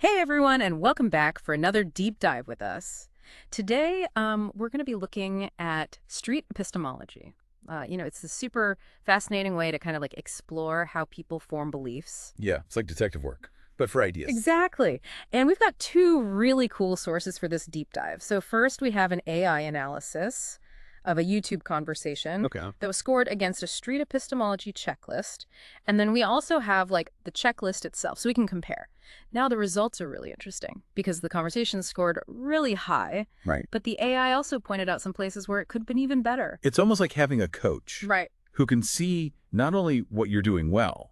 Hey everyone, and welcome back for another deep dive with us. Today, we're going to be looking at street epistemology. It's a super fascinating way to kind of like explore how people form beliefs. Yeah, it's like detective work, but for ideas. Exactly. And we've got two really cool sources for this deep dive. So first, we have an AI analysis of a YouTube conversation Okay. that was scored against a street epistemology checklist. And then we also have like the checklist itself, so we can compare. Now the results are really interesting because the conversation scored really high, Right. but the AI also pointed out some places where it could have been even better. It's almost like having a coach Right. who can see not only what you're doing well,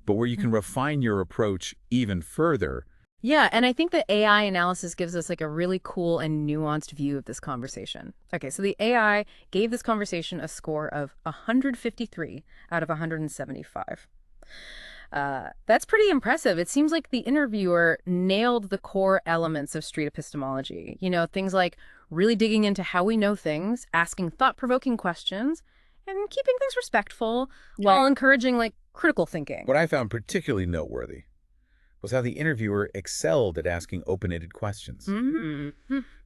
but where you can refine your approach even further. Yeah, and I think the AI analysis gives us like a really cool and nuanced view of this conversation. Okay, so the AI gave this conversation a score of 153 out of 175. That's pretty impressive. It seems like the interviewer nailed the core elements of street epistemology. You know, things like really digging into how we know things, asking thought-provoking questions, and keeping things respectful while encouraging like critical thinking. What I found particularly noteworthy was how the interviewer excelled at asking open-ended questions.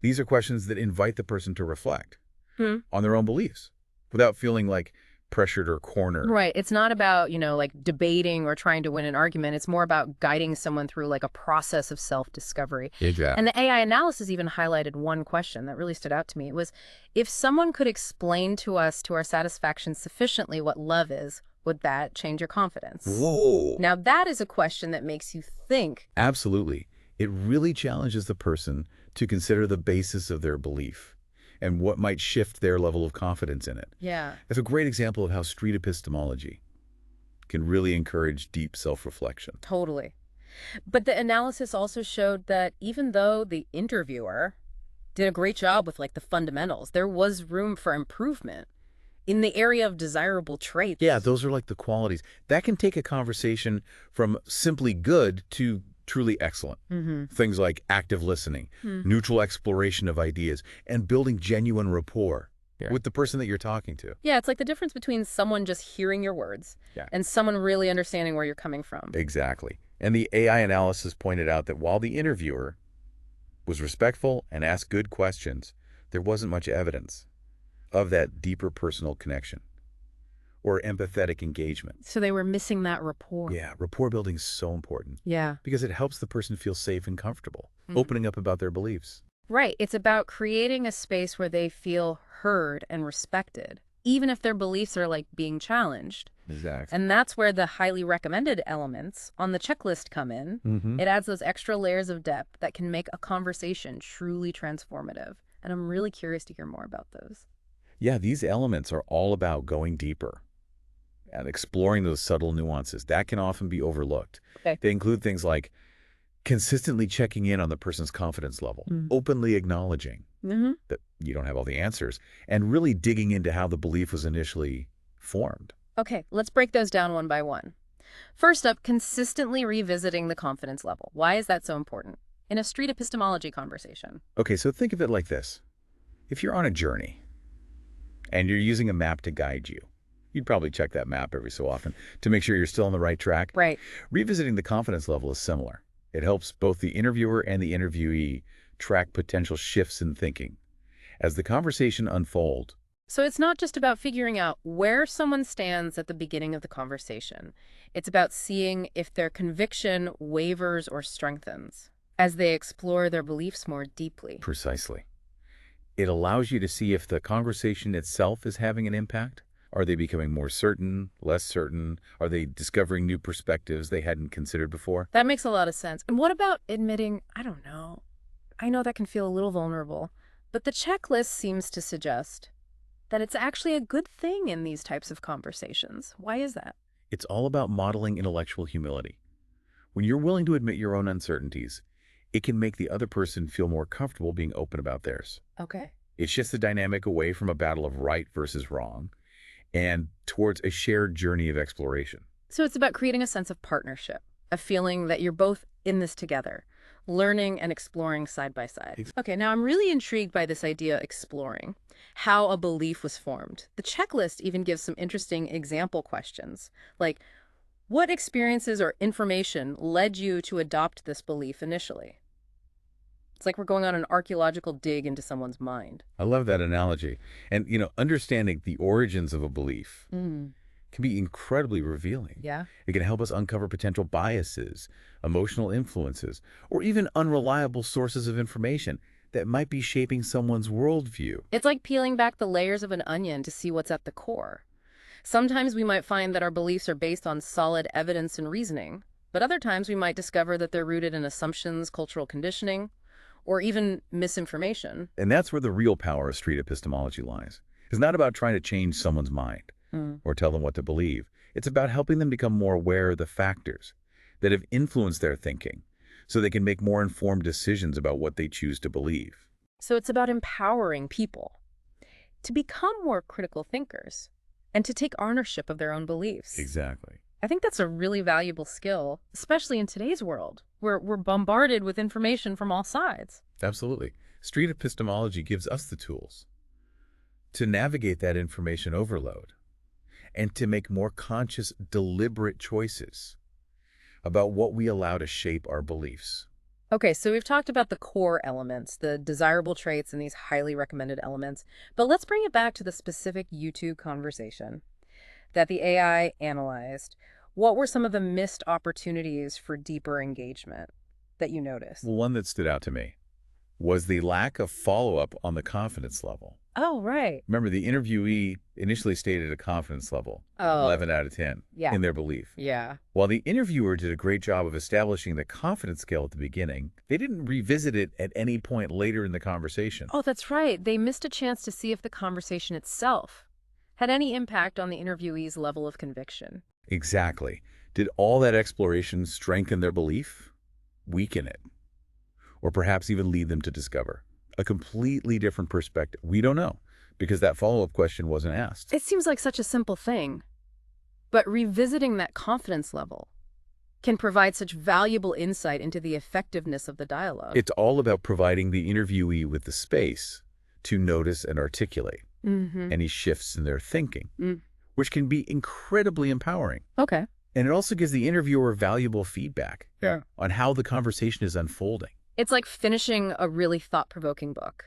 These are questions that invite the person to reflect on their own beliefs without feeling like pressured or cornered. Right. It's not about, like debating or trying to win an argument. It's more about guiding someone through like a process of self-discovery. Exactly. And the AI analysis even highlighted one question that really stood out to me. It was, if someone could explain to us to our satisfaction sufficiently what love is, would that change your confidence? Whoa. Now, that is a question that makes you think. Absolutely. It really challenges the person to consider the basis of their belief and what might shift their level of confidence in it. Yeah. It's a great example of how street epistemology can really encourage deep self-reflection. Totally. But the analysis also showed that even though the interviewer did a great job with like the fundamentals, there was room for improvement in the area of desirable traits. Yeah, those are like the qualities. That can take a conversation from simply good to truly excellent. Things like active listening, neutral exploration of ideas, and building genuine rapport with the person that you're talking to. Yeah, it's like the difference between someone just hearing your words and someone really understanding where you're coming from. Exactly. And the AI analysis pointed out that while the interviewer was respectful and asked good questions, there wasn't much evidence of that deeper personal connection or empathetic engagement. So they were missing that rapport. Yeah, rapport building is so important. Yeah. Because it helps the person feel safe and comfortable, opening up about their beliefs. Right. It's about creating a space where they feel heard and respected, even if their beliefs are like being challenged. Exactly. And that's where the highly recommended elements on the checklist come in. It adds those extra layers of depth that can make a conversation truly transformative. And I'm really curious to hear more about those. Yeah, these elements are all about going deeper and exploring those subtle nuances that can often be overlooked. Okay. They include things like consistently checking in on the person's confidence level, openly acknowledging that you don't have all the answers, and really digging into how the belief was initially formed. Okay, let's break those down one by one. First up, consistently revisiting the confidence level. Why is that so important in a street epistemology conversation? Okay, so think of it like this. If you're on a journey and you're using a map to guide you, you'd probably check that map every so often to make sure you're still on the right track. Right. Revisiting the confidence level is similar. It helps both the interviewer and the interviewee track potential shifts in thinking as the conversation unfolds. So it's not just about figuring out where someone stands at the beginning of the conversation. It's about seeing if their conviction wavers or strengthens as they explore their beliefs more deeply. Precisely. It allows you to see if the conversation itself is having an impact. Are they becoming more certain, less certain? Are they discovering new perspectives they hadn't considered before? That makes a lot of sense. And what about admitting, I don't know, I know that can feel a little vulnerable, but the checklist seems to suggest that it's actually a good thing in these types of conversations. Why is that? It's all about modeling intellectual humility. When you're willing to admit your own uncertainties, it can make the other person feel more comfortable being open about theirs. Okay. It shifts the dynamic away from a battle of right versus wrong and towards a shared journey of exploration. So it's about creating a sense of partnership, a feeling that you're both in this together, learning and exploring side by side. Okay, now I'm really intrigued by this idea of exploring, how a belief was formed. The checklist even gives some interesting example questions, like What experiences or information led you to adopt this belief initially? It's like we're going on an archaeological dig into someone's mind. I love that analogy. And, understanding the origins of a belief Mm. can be incredibly revealing. Yeah? It can help us uncover potential biases, emotional influences, or even unreliable sources of information that might be shaping someone's worldview. It's like peeling back the layers of an onion to see what's at the core. Sometimes we might find that our beliefs are based on solid evidence and reasoning, but other times we might discover that they're rooted in assumptions, cultural conditioning, or even misinformation. And that's where the real power of street epistemology lies. It's not about trying to change someone's mind or tell them what to believe. It's about helping them become more aware of the factors that have influenced their thinking so they can make more informed decisions about what they choose to believe. So it's about empowering people to become more critical thinkers and to take ownership of their own beliefs. Exactly. I think that's a really valuable skill, especially in today's world, where we're bombarded with information from all sides. Absolutely. Street epistemology gives us the tools to navigate that information overload and to make more conscious, deliberate choices about what we allow to shape our beliefs. Okay, so we've talked about the core elements, the desirable traits and these highly recommended elements, but let's bring it back to the specific YouTube conversation that the AI analyzed. What were some of the missed opportunities for deeper engagement that you noticed? Well, one that stood out to me was the lack of follow-up on the confidence level. Oh, right. Remember, the interviewee initially stated a confidence level, Oh, 11 out of 10, yeah. in their belief. Yeah. While the interviewer did a great job of establishing the confidence scale at the beginning, they didn't revisit it at any point later in the conversation. Oh, that's right. They missed a chance to see if the conversation itself had any impact on the interviewee's level of conviction. Exactly. Did all that exploration strengthen their belief, weaken it, or perhaps even lead them to discover a completely different perspective? We don't know, because that follow-up question wasn't asked. It seems like such a simple thing, but revisiting that confidence level can provide such valuable insight into the effectiveness of the dialogue. It's all about providing the interviewee with the space to notice and articulate any shifts in their thinking, which can be incredibly empowering. Okay. And it also gives the interviewer valuable feedback on how the conversation is unfolding. It's like finishing a really thought-provoking book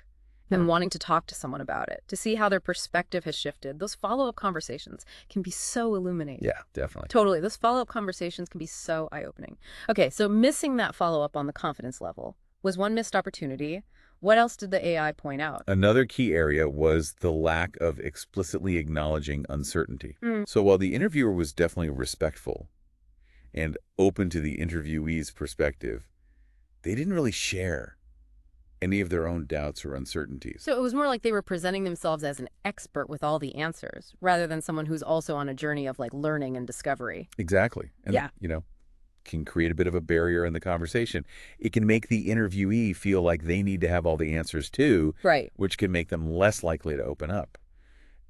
and wanting to talk to someone about it, to see how their perspective has shifted. Those follow-up conversations can be so illuminating. Yeah, definitely. Totally. Those follow-up conversations can be so eye-opening. Okay, so missing that follow-up on the confidence level was one missed opportunity. What else did the AI point out? Another key area was the lack of explicitly acknowledging uncertainty. So while the interviewer was definitely respectful and open to the interviewee's perspective, they didn't really share any of their own doubts or uncertainties. So it was more like they were presenting themselves as an expert with all the answers, rather than someone who's also on a journey of like learning and discovery. Exactly. And, Yeah. Can create a bit of a barrier in the conversation. It can make the interviewee feel like they need to have all the answers too, Right. which can make them less likely to open up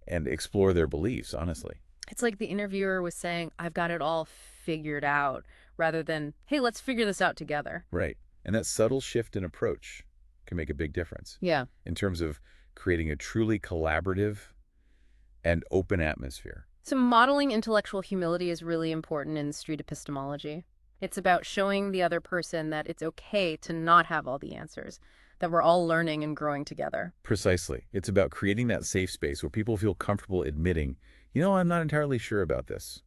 and explore their beliefs, honestly. It's like the interviewer was saying, I've got it all figured out, rather than, hey, let's figure this out together. Right. And that subtle shift in approach can make a big difference Yeah. in terms of creating a truly collaborative and open atmosphere. So modeling intellectual humility is really important in street epistemology. It's about showing the other person that it's okay to not have all the answers, that we're all learning and growing together. Precisely. It's about creating that safe space where people feel comfortable admitting, I'm not entirely sure about this.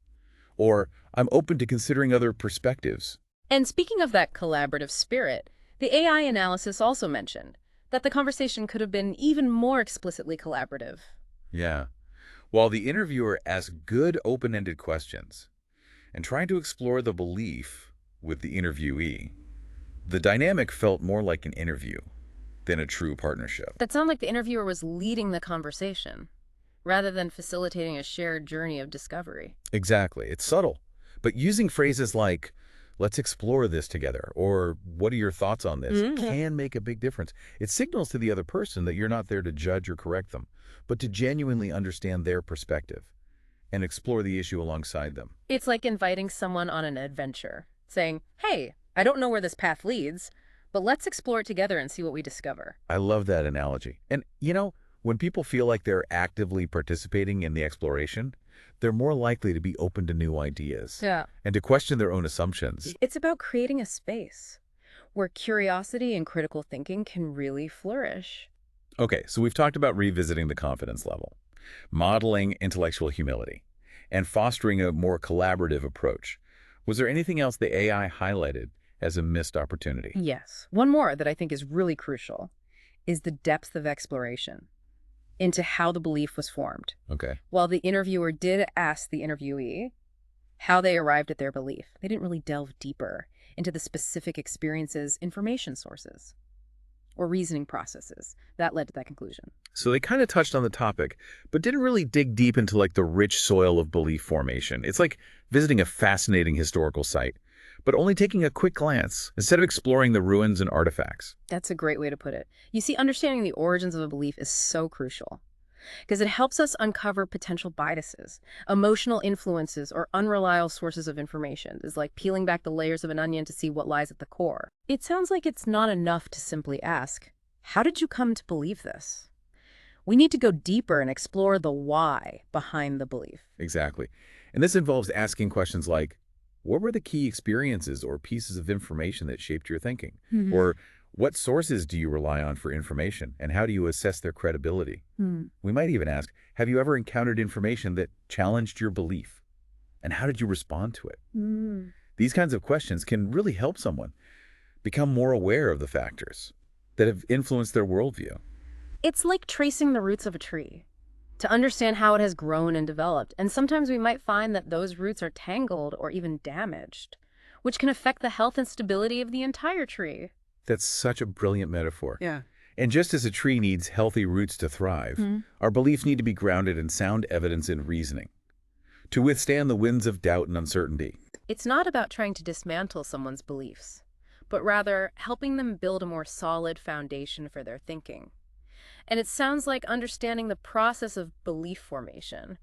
Or I'm open to considering other perspectives. And speaking of that collaborative spirit, the AI analysis also mentioned that the conversation could have been even more explicitly collaborative. Yeah. While the interviewer asked good open-ended questions and tried to explore the belief with the interviewee, the dynamic felt more like an interview than a true partnership. That sounded like the interviewer was leading the conversation, rather than facilitating a shared journey of discovery. Exactly. It's subtle. But using phrases like, let's explore this together, or what are your thoughts on this, can make a big difference. It signals to the other person that you're not there to judge or correct them, but to genuinely understand their perspective and explore the issue alongside them. It's like inviting someone on an adventure, saying, hey, I don't know where this path leads, but let's explore it together and see what we discover. I love that analogy. And, when people feel like they're actively participating in the exploration, they're more likely to be open to new ideas Yeah. and to question their own assumptions. It's about creating a space where curiosity and critical thinking can really flourish. Okay, so we've talked about revisiting the confidence level, modeling intellectual humility, and fostering a more collaborative approach. Was there anything else the AI highlighted as a missed opportunity? Yes. One more that I think is really crucial is the depth of exploration into how the belief was formed. Okay. While the interviewer did ask the interviewee how they arrived at their belief, they didn't really delve deeper into the specific experiences, information sources, or reasoning processes that led to that conclusion. So they kind of touched on the topic, but didn't really dig deep into like the rich soil of belief formation. It's like visiting a fascinating historical site, but only taking a quick glance instead of exploring the ruins and artifacts. That's a great way to put it. You see, understanding the origins of a belief is so crucial because it helps us uncover potential biases, emotional influences, or unreliable sources of information. It's like peeling back the layers of an onion to see what lies at the core. It sounds like it's not enough to simply ask, how did you come to believe this? We need to go deeper and explore the why behind the belief. Exactly. And this involves asking questions like, what were the key experiences or pieces of information that shaped your thinking? Or what sources do you rely on for information, and how do you assess their credibility? We might even ask, have you ever encountered information that challenged your belief? And how did you respond to it? These kinds of questions can really help someone become more aware of the factors that have influenced their worldview. It's like tracing the roots of a tree to understand how it has grown and developed. And sometimes we might find that those roots are tangled or even damaged, which can affect the health and stability of the entire tree. That's such a brilliant metaphor. Yeah. And just as a tree needs healthy roots to thrive, our beliefs need to be grounded in sound evidence and reasoning to withstand the winds of doubt and uncertainty. It's not about trying to dismantle someone's beliefs, but rather helping them build a more solid foundation for their thinking. And it sounds like understanding the process of belief formation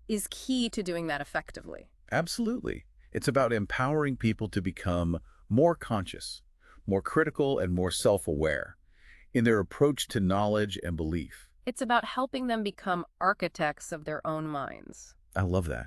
is key to doing that effectively. Absolutely. It's about empowering people to become more conscious, more critical, and more self-aware in their approach to knowledge and belief. It's about helping them become architects of their own minds. I love that.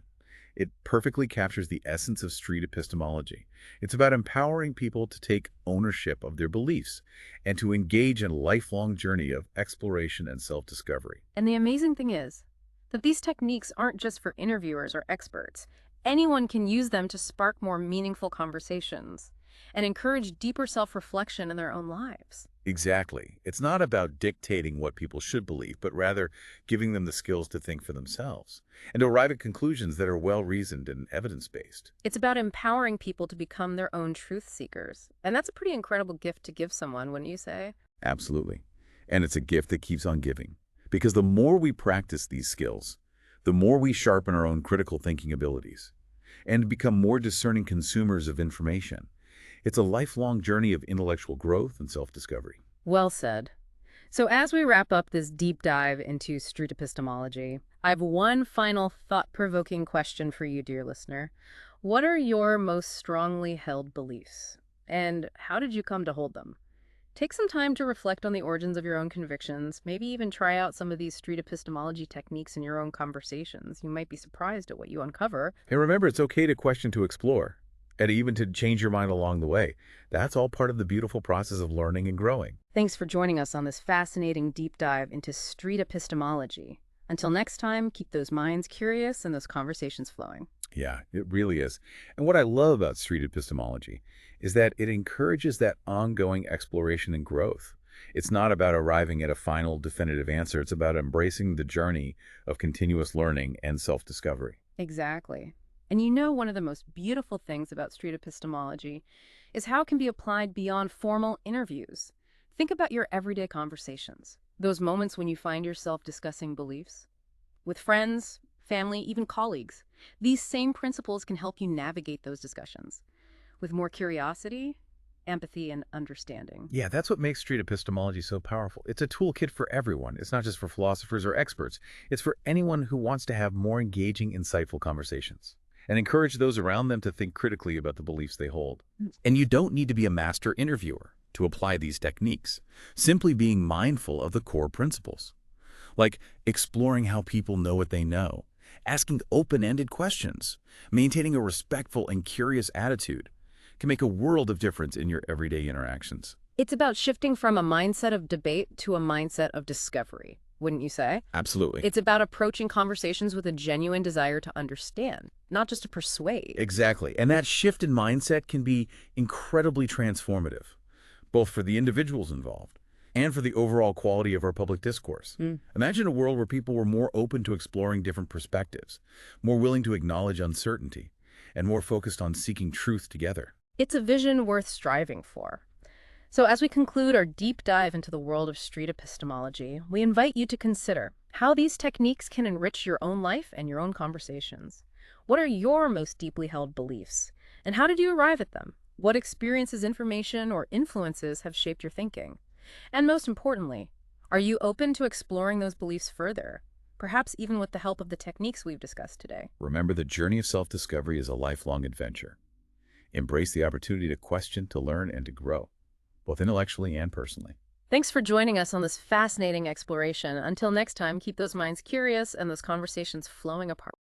It perfectly captures the essence of street epistemology. It's about empowering people to take ownership of their beliefs and to engage in a lifelong journey of exploration and self-discovery. And the amazing thing is that these techniques aren't just for interviewers or experts. Anyone can use them to spark more meaningful conversations and encourage deeper self-reflection in their own lives. Exactly. It's not about dictating what people should believe, but rather giving them the skills to think for themselves and to arrive at conclusions that are well-reasoned and evidence-based. It's about empowering people to become their own truth seekers. And that's a pretty incredible gift to give someone, wouldn't you say? Absolutely. And it's a gift that keeps on giving. Because the more we practice these skills, the more we sharpen our own critical thinking abilities and become more discerning consumers of information. It's a lifelong journey of intellectual growth and self-discovery. Well said. So as we wrap up this deep dive into street epistemology, I have one final thought-provoking question for you, dear listener. What are your most strongly held beliefs? And how did you come to hold them? Take some time to reflect on the origins of your own convictions, maybe even try out some of these street epistemology techniques in your own conversations. You might be surprised at what you uncover. And remember, it's okay to question, to explore, and even to change your mind along the way. That's all part of the beautiful process of learning and growing. Thanks for joining us on this fascinating deep dive into street epistemology. Until next time, keep those minds curious and those conversations flowing. Yeah, it really is. And what I love about street epistemology is that it encourages that ongoing exploration and growth. It's not about arriving at a final definitive answer. It's about embracing the journey of continuous learning and self-discovery. Exactly. And you know, one of the most beautiful things about street epistemology is how it can be applied beyond formal interviews. Think about your everyday conversations, those moments when you find yourself discussing beliefs with friends, family, even colleagues. These same principles can help you navigate those discussions with more curiosity, empathy, and understanding. Yeah, that's what makes street epistemology so powerful. It's a toolkit for everyone. It's not just for philosophers or experts. It's for anyone who wants to have more engaging, insightful conversations and encourage those around them to think critically about the beliefs they hold. And you don't need to be a master interviewer to apply these techniques. Simply being mindful of the core principles, like exploring how people know what they know, asking open-ended questions, maintaining a respectful and curious attitude can make a world of difference in your everyday interactions. It's about shifting from a mindset of debate to a mindset of discovery, wouldn't you say? Absolutely. It's about approaching conversations with a genuine desire to understand, not just to persuade. Exactly. And that shift in mindset can be incredibly transformative, both for the individuals involved and for the overall quality of our public discourse. Imagine a world where people were more open to exploring different perspectives, more willing to acknowledge uncertainty, and more focused on seeking truth together. It's a vision worth striving for. So as we conclude our deep dive into the world of street epistemology, we invite you to consider how these techniques can enrich your own life and your own conversations. What are your most deeply held beliefs? And how did you arrive at them? What experiences, information, or influences have shaped your thinking? And most importantly, are you open to exploring those beliefs further, perhaps even with the help of the techniques we've discussed today? Remember, the journey of self-discovery is a lifelong adventure. Embrace the opportunity to question, to learn, and to grow, both intellectually and personally. Thanks for joining us on this fascinating exploration. Until next time, keep those minds curious and those conversations flowing apart.